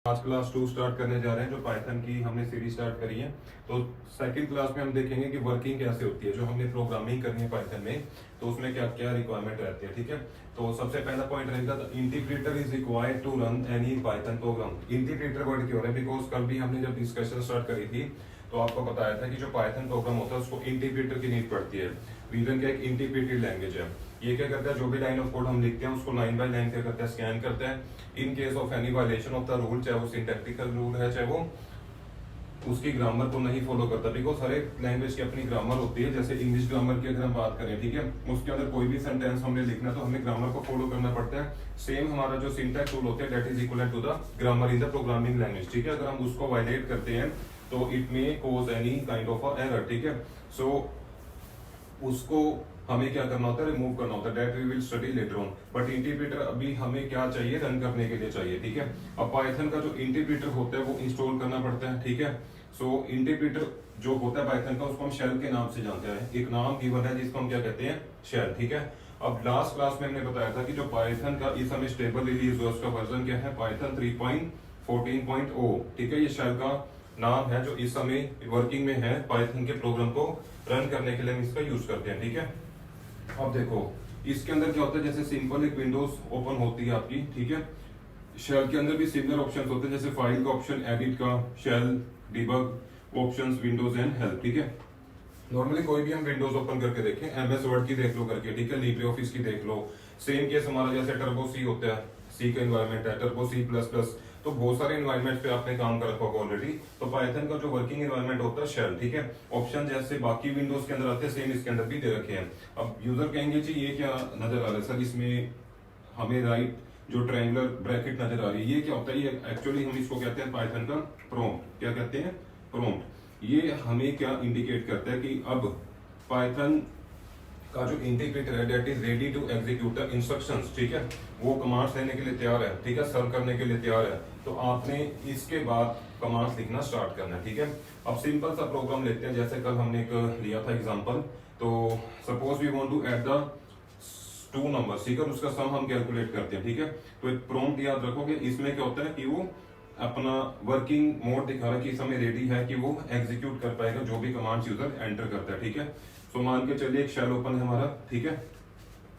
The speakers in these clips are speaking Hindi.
आज क्लास 2 स्टार्ट करने जा रहे हैं, जो पाइथन की हमने सीरीज स्टार्ट करी है। तो सेकंड क्लास में हम देखेंगे कि वर्किंग कैसे होती है, जो हमने प्रोग्रामिंग करनी है पाइथन में, तो उसमें क्या क्या रिक्वायरमेंट रहती है। ठीक है, तो सबसे पहला पॉइंट रहेगा integrator is required to run any Python program. Integrator word क्यों है, बिकॉज कल भी हमने जब डिस्कशन स्टार्ट करी थी तो आपको बताया था कि जो पाइथन प्रोग्राम होता है उसको इंटीग्रेटर की नीड पड़ती है। रीजन क्या, एक इंटीग्रेटेड लैंग्वेज है। ये क्या करता है, जो भी लाइन ऑफ कोड हम लिखते हैं उसको लाइन बाय लाइन क्या करता है, स्कैन करता है। In case of any violation of the rule, चाहे वो सिंटैक्टिकल रूल है चाहे वो उसकी ग्रामर को नहीं फॉलो करता, बिकॉज हर एक लैंग्वेज की अपनी ग्रामर होती है। जैसे इंग्लिश ग्रामर की अगर हम बात करें, ठीक है, उसके अंदर कोई भी सेंटेंस हमने लिखना तो हमें ग्रामर को फॉलो करना पड़ता है। सेम हमारा जो सिंटैक्स रूल होते हैं that is equal to the grammar in the programming language. ठीक है, अगर हम उसको वायलेट करते हैं तो it may cause any kind of a error. ठीक है, सो उसको हमें क्या करना होता है, रिमूव करना होता है। That we will study later on. But integrator अभी हमें क्या चाहिए, रन करने के लिए चाहिए। ठीक है, अब पाइथन का जो इंटीग्रेटर होता है वो इंस्टॉल करना पड़ता है। ठीक है, सो इंटीग्रेटर जो होता है पाइथन का उसको हम शेल के नाम से जानते हैं। एक नाम गिवन है जिसको हम क्या कहते हैं, शेल। ठीक है, अब लास्ट क्लास में हमने बताया था कि जो पाइथन का इस समय स्टेबल रिलीज हुआ उसका वर्जन क्या है, पाइथन 3.14.0। ठीक है, ये शेल का नाम है जो इस समय वर्किंग में है। पाइथन के प्रोग्राम को रन करने के लिए हम इसका यूज करते हैं। ठीक है, अब देखो इसके अंदर क्या होता है, जैसे सिंपल एक विंडोज ओपन होती है आपकी। ठीक है, शेल के अंदर भी सिमिलर ऑप्शंस होते हैं, जैसे फाइल का ऑप्शन, एडिट का, shell, debug options, Windows and help. ठीक है, नॉर्मली कोई भी हम विंडोज ओपन करके देखें, एमएस वर्ड की देख लो करके, ठीक है, लिब्रे ऑफिस की देख लो। सेम केस हमारा जैसे टर्बो सी होता है, सी का एनवायरमेंट है, टर्बो सी प्लस प्लस, तो बहुत सारे एनवायरमेंट पे आपने काम कर रखा होगा ऑलरेडी। तो पाइथन का जो वर्किंग एनवायरमेंट होता है शेल। ठीक है, ऑप्शन जैसे बाकी विंडोज के अंदर आते हैं सेम इसके अंदर भी दे रखे हैं। अब यूजर कहेंगे जी ये क्या नजर आ रहा है सर, इसमें हमें राइट जो ट्रायंगुलर ब्रैकेट नजर आ रही है, ये क्या होता है, ये एक्चुअली हम इसको कहते हैं पाइथन का प्रॉम्प्ट। क्या कहते हैं, प्रॉम्प्ट। ये हमें क्या इंडिकेट करता है कि अब पाइथन का जो इंटीग्रेटर है that is ready to execute the instructions. ठीक है, वो कमांड्स लेने के लिए तैयार है। ठीक है, सर्व करने के लिए तैयार है। तो आपने इसके बाद कमांड्स लिखना स्टार्ट करना है। ठीक है, अब सिंपल सा प्रोग्राम लेते हैं, जैसे कल हमने एक लिया था एग्जांपल। तो suppose we want to add the 2 numbers. ठीक है, उसका सम हम कैलकुलेट करते हैं। ठीक है, तो एक प्रॉम्प्ट याद रखोगे, इसमें क्या होता है कि वो अपना वर्किंग मोड दिखा रहा है कि समय रेडी है कि वो एग्जीक्यूट कर पाएगा जो भी कमांड्स यूजर एंटर करता है। ठीक है, सो मान के चलिए एक शेल ओपन है हमारा। ठीक है,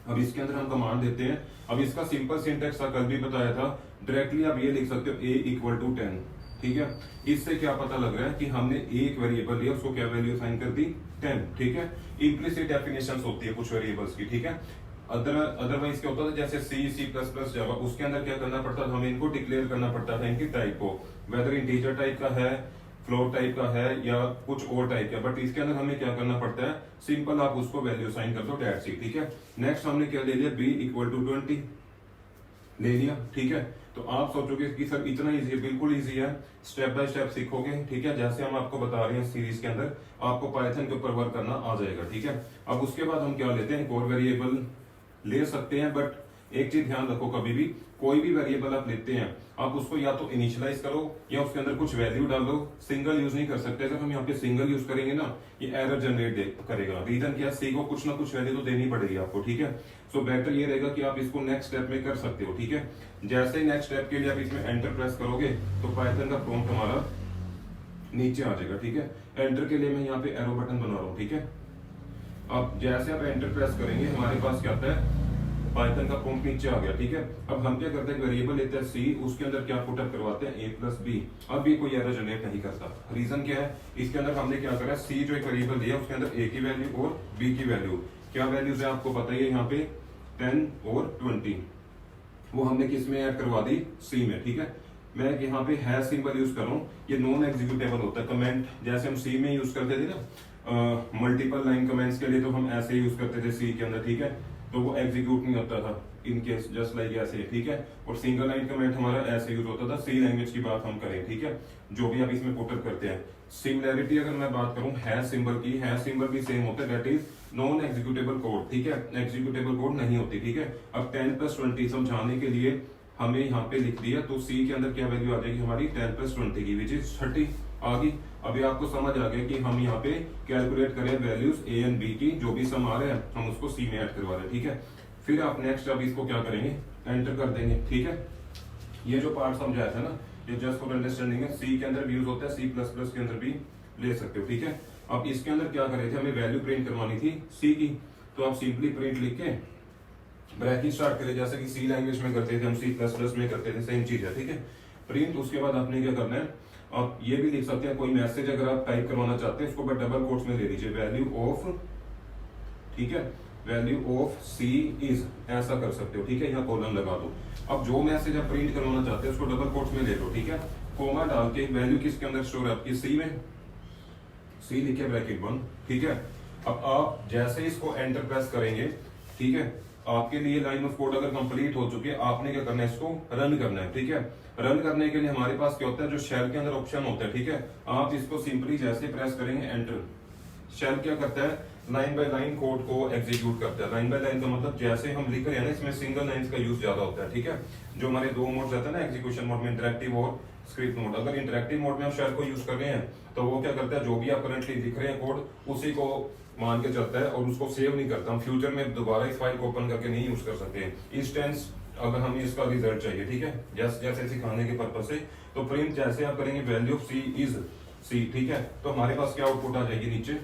अब इसके अंदर हम कमांड देते हैं। अब इसका सिंपल सिंटेक्स था, कल भी बताया था, डायरेक्टली आप ये लिख सकते हो a इक्वल टू 10। ठीक है, इससे क्या पता लग रहा है कि हमने एक वेरिएबल लिया, उसको क्या वैल्यू असाइन कर दी, 10। ठीक है, इम्प्लिसिट डेफिनेशंस होती है कुछ वेरिएबल्स की। ठीक है, अदरवाइज क्या होता था, जैसे सी प्लस प्लस जावा, उसके अंदर क्या करना पड़ता था, हमें इनको डिक्लेयर करना पड़ता था इनकी टाइप को, वेदर इंटीजर टाइप का है, फ्लोट टाइप का है या कुछ और टाइप का। बट इसके अंदर हमें क्या करना पड़ता है, सिंपल आप उसको वैल्यू साइन कर दो, दैट्स इट। ठीक है, नेक्स्ट हमने क्या ले लिया, b इक्वल टू 20 ले लिया। ठीक है, तो आप सोचोगे कि सर इतना इजी है, बिल्कुल इजी है, स्टेप बाय स्टेप सीखोगे। ठीक है, जैसे हम आपको बता रहे हैं सीरीज के अंदर, आपको पाइथन के ऊपर वर्क करना आ जाएगा। ठीक है, अब उसके बाद हम क्या लेते हैं, एक और वेरिएबल ले सकते हैं। बट एक चीज ध्यान रखो, कभी भी कोई भी वेरिएबल आप लेते हैं, आप उसको या तो इनिशियलाइज करो या उसके अंदर कुछ वैल्यू डालो। सिंगल यूज नहीं कर सकते। अगर हम यहाँ पे सिंगल यूज करेंगे ना, ये एरर जनरेट करेगा। रीजन क्या, सी को कुछ ना कुछ वैल्यू तो देनी पड़ेगी आपको। ठीक है, सो बेटर ये रहेगा कि आप इसको नेक्स्ट स्टेप में कर सकते हो। ठीक है, जैसे ही नेक्स्ट स्टेप के लिए आप इसमें एंटर प्रेस करोगे तो पाइथन का प्रॉम्प्ट हमारा नीचे आ जाएगा। ठीक है, एंटर के लिए मैं यहाँ पे एरो बटन बना रहा हूँ। ठीक है, अब जैसे आप एंटर प्रेस करेंगे हमारे पास क्या आता है, पाइथन का प्रॉम्प्ट नीचे आ गया। ठीक है, अब हम क्या करते हैं, वेरिएबल लेते हैं सी, उसके अंदर क्या पुटअप करवाते हैं, a प्लस बी। अब ये कोई एरर जनरेट नहीं करता। रीजन क्या है, इसके अंदर हमने क्या करा, सी जो एक वेरिएबल दिया उसके अंदर a की वैल्यू और b की वैल्यू, क्या वैल्यूज है आपको पता ही है, यहाँ पे 10 और 20, वो हमने किस में ऐड करवा दी, सी में। ठीक है, मैं यहाँ पे हैश सिंबल यूज कर रहा हूँ, ये नॉन एग्जीक्यूटेबल होता है। कमेंट जैसे हम सी में यूज करते थे ना, मल्टीपल लाइन कमेंट्स के लिए, तो हम ऐसे यूज करते थे सी के अंदर। ठीक है, तो वो एग्जीक्यूट नहीं होता था इन केस, जस्ट लाइक ऐसे। ठीक है, और सिंगल लाइन कमेंट हमारा ऐसे यूज होता था। सी लैंग्वेज की बात हम करें, ठीक है, जो भी आप इसमें पुटअप करते हैं। सिमिलैरिटी अगर मैं बात करूं हैश सिंबल की, हैश सिंबल भी सेम होता है, that is non executable code. ठीक है, एग्जीक्यूटेबल कोड नहीं होती। ठीक है, अब 10 प्लस 20 समझाने के लिए हमें यहाँ पे लिख दिया, तो सी के अंदर क्या वैल्यू आ जाएगी हमारी, 10 प्लस 20 की, विच इज 30 आ गई। अभी आपको समझ आ गया कि हम यहाँ पे कैलकुलेट करें वैल्यूज ए एंड बी की, जो भी सम आ रहे हैं हम उसको सी में ऐड करवा रहे हैं। ठीक है, फिर आप नेक्स्ट अब इसको क्या करेंगे, एंटर कर देंगे। ठीक है, ये जो पार्ट समझाया था ना, ये जस्ट फॉर अंडरस्टैंडिंग है, सी के अंदर भी यूज होता है, सी प्लस प्लस के अंदर भी ले सकते हो, ठीक है। अब इसके अंदर क्या कर रहे थे, हमें वैल्यू प्रिंट करवानी थी सी की, तो आप सिंपली प्रिंट लिख के ब्रैकेट स्टार्ट करें, जैसे कि सी लैंग्वेज में करते थे हम, सी प्लस प्लस में करते थे, सेम चीज है, ठीक है। प्रिंट, उसके बाद आपने क्या करना है, आप ये भी लिख सकते हैं, कोई मैसेज अगर आप टाइप करवाना चाहते हैं उसको डबल कोट्स में ले लीजिए, वैल्यू ऑफ, ठीक है, वैल्यू ऑफ सी इज, ऐसा कर सकते हो, ठीक है, यहाँ कॉलम लगा दो। अब जो मैसेज आप प्रिंट करवाना चाहते हैं उसको डबल कोट्स में ले लो, ठीक है, कोमा डाल के वैल्यू किसके अंदर स्टोर है आपकी, सी में, सी लिखे ब्रैकेट बंद, ठीक है। अब आप जैसे इसको एंटर प्रेस करेंगे, ठीक है, आपके लिए लाइन ऑफ कोड अगर कंप्लीट हो चुकी है, आपने क्या करना है, इसको रन करना है, ठीक है। रन करने के लिए हमारे पास क्या होता है, जो शेल के अंदर ऑप्शन होता है, ठीक है, आप इसको सिंपली जैसे प्रेस करेंगे एंटर, शेल क्या करता है, लाइन बाय लाइन कोड को एग्जीक्यूट करता है। लाइन बाय लाइन का मतलब जैसे हम लिख रहे हैं ना, इसमें सिंगल लाइंस का यूज ज्यादा होता है, ठीक है। जो हमारे दो मोड रहता है ना एग्जीक्यूशन मोड में, इंटरेक्टिव और स्क्रिप्ट मोड, अगर इंटरेक्टिव मोड में हम शेल को यूज कर रहे हैं तो वो क्या करता है, जो भी आप करंटली लिख रहे हैं कोड उसी को मान के चलता है और उसको सेव नहीं करता। हम फ्यूचर में दोबारा इस फाइल को ओपन करके नहीं यूज कर सकते इंस्टेंस, अगर हमें इसका रिजल्ट चाहिए, ठीक है, जैसे सिखाने के पर्पज से। तो प्रिंट जैसे आप करेंगे value of C is C, ठीक है, तो हमारे पास क्या आउटपुट आ जाएगी, नीचे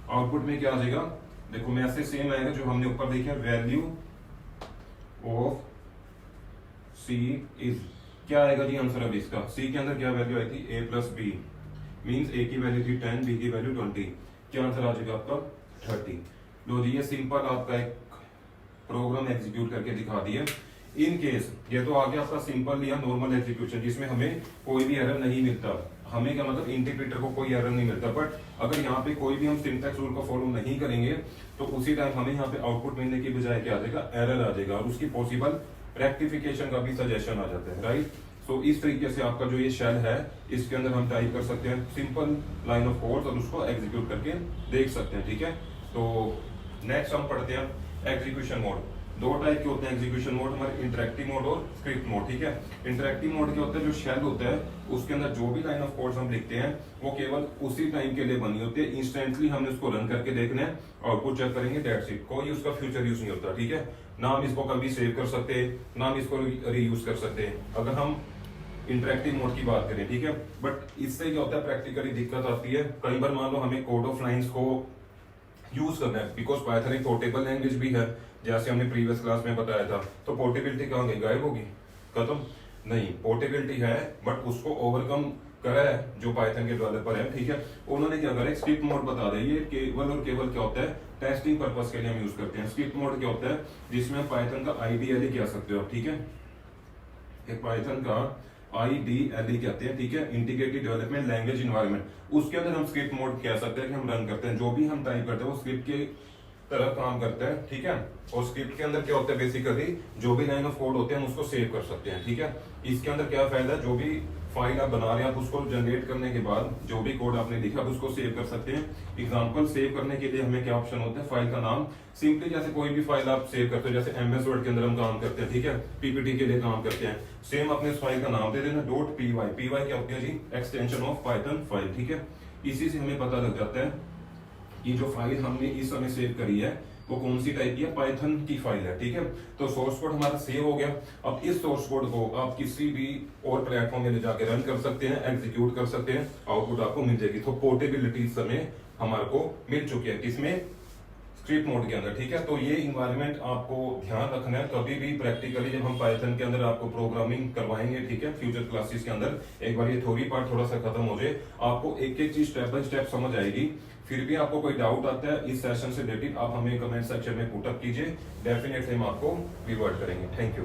आउटपुट में क्या आ जाएगा, देखो मैसेज सेम आएगा जो हमने ऊपर देखा, वैल्यू ऑफ सी इज, क्या आएगा जी आंसर अब इसका, सी के अंदर क्या वैल्यू आई थी, a प्लस बी, मीन्स ए की वैल्यू थी 10, बी की वैल्यू 20, क्या आंसर आ जाएगा आपका 30। लो जी, ये सिंपल आपका एक प्रोग्राम एग्जीक्यूट करके दिखा दिया। इन केस ये तो आ गया आपका सिंपल या नॉर्मल एग्जीक्यूशन, जिसमें हमें कोई भी एरर नहीं मिलता, हमें क्या मतलब इंटरप्रेटर को कोई एरर नहीं मिलता। बट अगर यहाँ पे कोई भी हम सिंटैक्स रूल को फॉलो नहीं करेंगे तो उसी टाइम हमें यहाँ पे आउटपुट मिलने की बजाय क्या आ जाएगा, एरर आ जाएगा, और उसकी पॉसिबल रेक्टिफिकेशन का भी सजेशन आ जाता है, राइट। तो इस तरीके से आपका जो ये शेल है, इसके अंदर हम टाइप कर सकते हैं सिंपल लाइन ऑफ कोड और उसको एग्जीक्यूट करके देख सकते हैं, ठीक है। तो नेक्स्ट हम पढ़ते हैं एग्जीक्यूशन मोड। दो टाइप के होते हैं एग्जीक्यूशन मोड, हमारे इंटरेक्टिव मोड और स्क्रिप्ट मोड, ठीक है। इंटरेक्टिव मोड क्या होता है, जो शेल होता है उसके अंदर जो भी लाइन ऑफ कोड्स हम लिखते हैं वो केवल उसी टाइम के लिए बनी होती है, इंस्टेंटली हमने उसको रन करके देखना है, आउटपुट चेक करेंगे, दैट्स इट, कोई उसका फ्यूचर यूज नहीं होता, ठीक है। ना हम इसको कभी सेव कर सकते, ना हम इसको रीयूज कर सकते अगर हम इंटरेक्टिव मोड की बात करें, ठीक है। बट इससे क्या होता है, प्रैक्टिकली दिक्कत आती है, कई बार मान लो हमें कोड ऑफ लाइंस को यूज करना है, बिकॉज पाइथन एक पोर्टेबल लैंग्वेज भी है, जैसे हमने प्रीवियस क्लास में बताया था। तो पोर्टेबिलिटी कहाँ गई, गायब होगी, खत्म नहीं, पोर्टेबिलिटी है बट उसको ओवरकम करा है जो पाइथन के डेवलपर है, ठीक है, उन्होंने क्या करा, स्क्रिप्ट मोड बता दें, ये केवल और केवल क्या होता है, टेस्टिंग पर्पस के लिए हम यूज करते हैं। स्क्रिप्ट मोड क्या होता है, जिसमें पाइथन का आईडीएलई कह सकते हो आप, ठीक है, एक पाइथन का IDLE कहते हैं, ठीक है, इंटीग्रेटेड डेवलपमेंट लैंग्वेज इन्वायरमेंट, उसके अंदर हम स्क्रिप्ट मोड कह सकते हैं कि हम रन करते हैं, जो भी हम टाइप करते हैं वो स्क्रिप्ट के तरह काम करता है, ठीक है। और स्क्रिप्ट के अंदर क्या होता है, बेसिकली जो भी लाइन ऑफ कोड होते हैं हम उसको सेव कर सकते हैं, ठीक है। इसके अंदर क्या फायदा है, जो भी फाइल आप बना रहे हैं आप उसको जनरेट करने के बाद जो भी कोड आपने लिखा आप उसको सेव कर सकते हैं। एग्जांपल सेव करने के लिए हमें क्या ऑप्शन होता है, फाइल का नाम, सिंपली जैसे कोई भी फाइल आप सेव करते हो, जैसे MS वर्ड के अंदर हम काम करते हैं, ठीक है, PPT के लिए काम करते हैं, सेम अपने उस फाइल का नाम दे देना .py, py क्या होती है जी, एक्सटेंशन ऑफ पाइथन फाइल, ठीक है। इसी से हमें पता लग जाता है कि जो फाइल हमने इस समय सेव करी है वो कौन सी टाइप की है, पाइथन की फाइल है, ठीक है। तो सोर्स कोड हमारा सेव हो गया। अब इस सोर्स कोड को आप किसी भी और प्लेटफॉर्म में ले जाके रन कर सकते हैं, एग्जीक्यूट कर सकते हैं, आउटपुट आपको मिल जाएगी। तो पोर्टेबिलिटी इस समय हमारे को मिल चुकी है, किसमें, स्क्रिप्ट मोड के अंदर, ठीक है। तो ये इन्वायरमेंट आपको ध्यान रखना है, कभी भी प्रैक्टिकली जब हम पाइथन के अंदर आपको प्रोग्रामिंग करवाएंगे, ठीक है, फ्यूचर क्लासेस के अंदर, एक बार ये थ्योरी पार्ट थोड़ा सा खत्म हो जाए, आपको एक एक चीज स्टेप बाय स्टेप समझ आएगी। फिर भी आपको कोई डाउट आता है इस सेशन से रिलेटेड, आप हमें कमेंट सेक्शन में पुट अप कीजिए, डेफिनेटली हम आपको रिवर्ट करेंगे। Thank you.